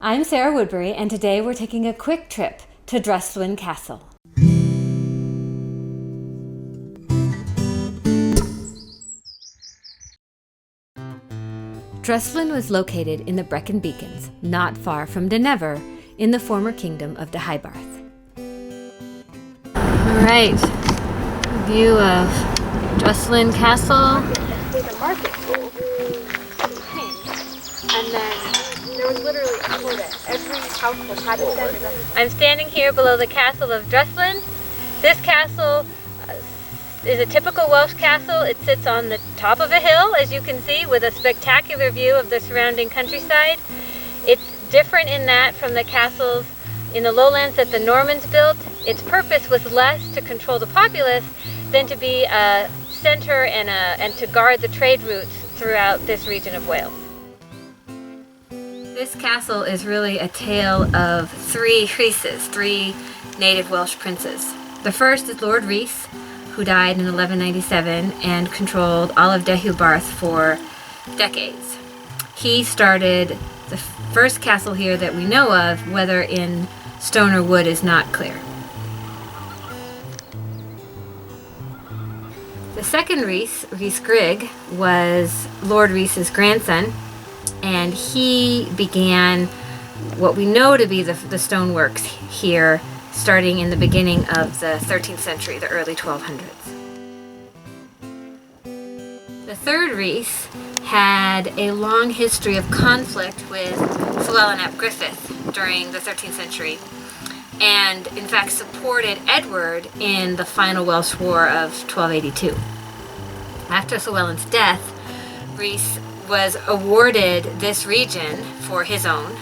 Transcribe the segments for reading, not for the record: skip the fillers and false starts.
I'm Sarah Woodbury, and today we're taking a quick trip to Dryslwyn Castle. Dryslwyn was located in the Brecon Beacons, not far from Dunnever, in the former kingdom of Deheubarth. Alright, view of Dryslwyn Castle. There's a market tool, and then there was literally a quota. Every household had to send a representative. I'm standing here below the castle of Dryslwyn. This castle is a typical Welsh castle. It sits on the top of a hill, as you can see, with a spectacular view of the surrounding countryside. It's different in that from the castles in the lowlands that the Normans built. Its purpose was less to control the populace than to be a center and to guard the trade routes throughout this region of Wales. This castle is really a tale of three Rhyses, three native Welsh princes. The first is Lord Rhys, who died in 1197 and controlled all of Deheubarth for decades. He started the first castle here that we know of, whether in stone or wood is not clear. The second Rhys, Rhys Grigg, was Lord Rhys's grandson, and he began what we know to be the stoneworks here, starting in the beginning of the 13th century, the early 1200s. The third Rhys had a long history of conflict with Llywelyn ap Griffith during the 13th century, and in fact supported Edward in the final Welsh War of 1282. After Llywelyn's death, Rhys was awarded this region for his own.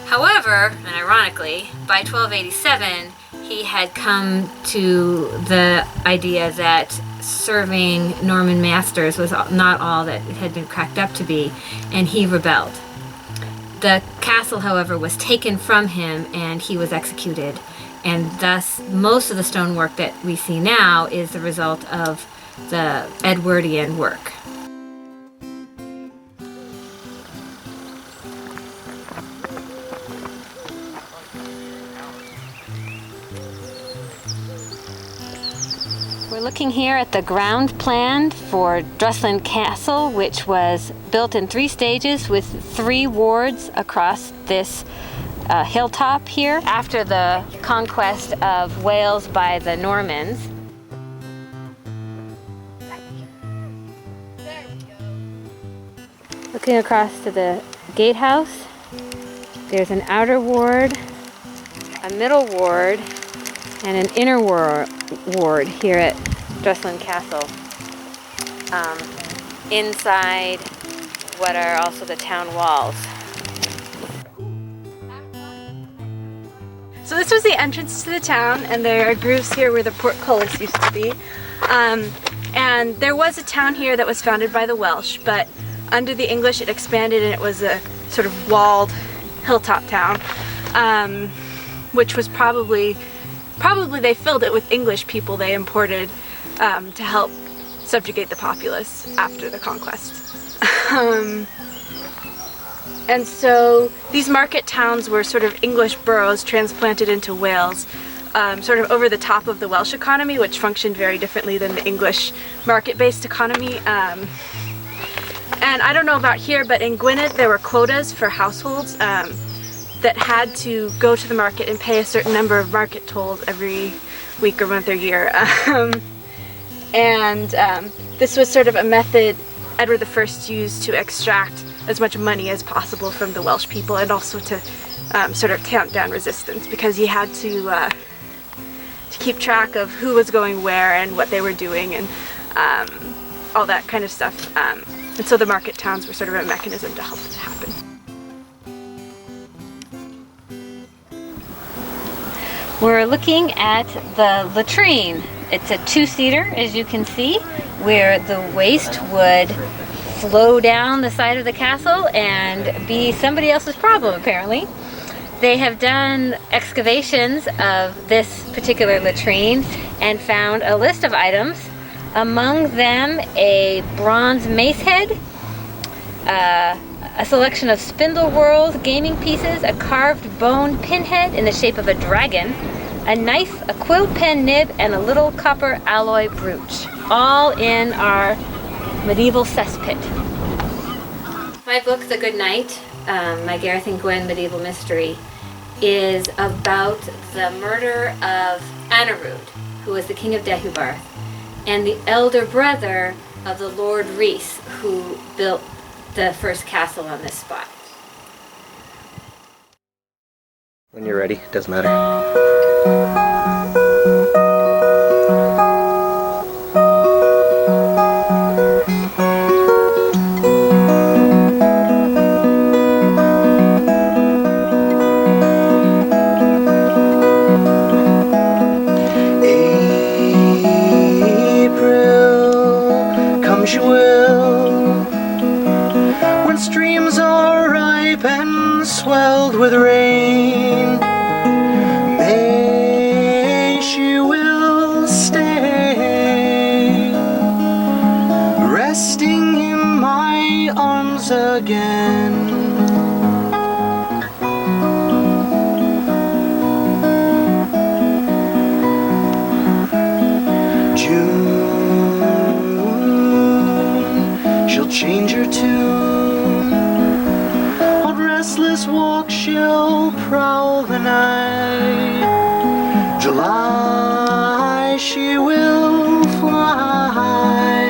However, and ironically, by 1287, he had come to the idea that serving Norman masters was not all that it had been cracked up to be, and he rebelled. The castle, however, was taken from him and he was executed, and thus most of the stonework that we see now is the result of the Edwardian work. We're looking here at the ground plan for Dryslwyn Castle, which was built in 3 stages with 3 wards across this hilltop here after the conquest of Wales by the Normans. Looking across to the gatehouse, there's an outer ward, a middle ward, and an inner ward here at Dryslwyn Castle. Inside what are also the town walls. So this was the entrance to the town, and there are grooves here where the portcullis used to be. And there was a town here that was founded by the Welsh, but under the English it expanded and it was a sort of walled hilltop town, which was probably they filled it with English people they imported to help subjugate the populace after the conquest. And so these market towns were sort of English boroughs transplanted into Wales, sort of over the top of the Welsh economy, which functioned very differently than the English market-based economy. And I don't know about here, but in Gwynedd there were quotas for households that had to go to the market and pay a certain number of market tolls every week or month or year. This was sort of a method Edward I used to extract as much money as possible from the Welsh people, and also to sort of tamp down resistance, because he had to keep track of who was going where and what they were doing and all that kind of stuff. And so the market towns were sort of a mechanism to help it happen. We're looking at the latrine. It's a 2-seater, as you can see, where the waste would flow down the side of the castle and be somebody else's problem, apparently. They have done excavations of this particular latrine and found a list of items, among them a bronze mace head, a selection of Spindle World gaming pieces, a carved bone pinhead in the shape of a dragon, a knife, a quill pen nib, and a little copper alloy brooch, all in our medieval cesspit. My book, The Good Knight, my Gareth and Gwen medieval mystery, is about the murder of Anarud, who was the king of Deheubarth, and the elder brother of the Lord Rhys, who built the first castle on this spot. When you're ready, it doesn't matter. April, come she will, when streams are ripe and swelled with rain. May she will stay, resting in my arms again. June, she'll change her tune, on restless walk she'll prowl the night. July, she will fly,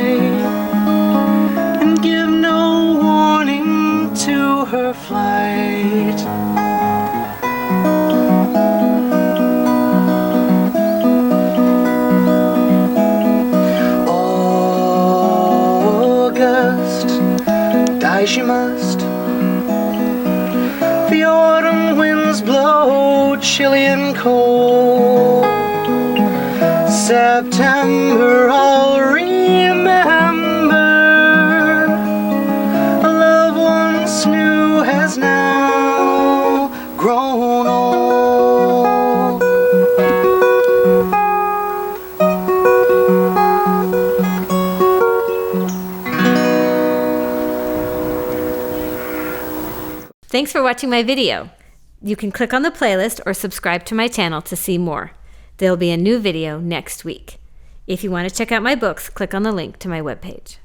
and give no warning to her flight. Die she must. The autumn winds blow chilly and cold. September I'll remember. A love once new has now grown old. Thanks for watching my video. You can click on the playlist or subscribe to my channel to see more. There'll be a new video next week. If you want to check out my books, click on the link to my webpage.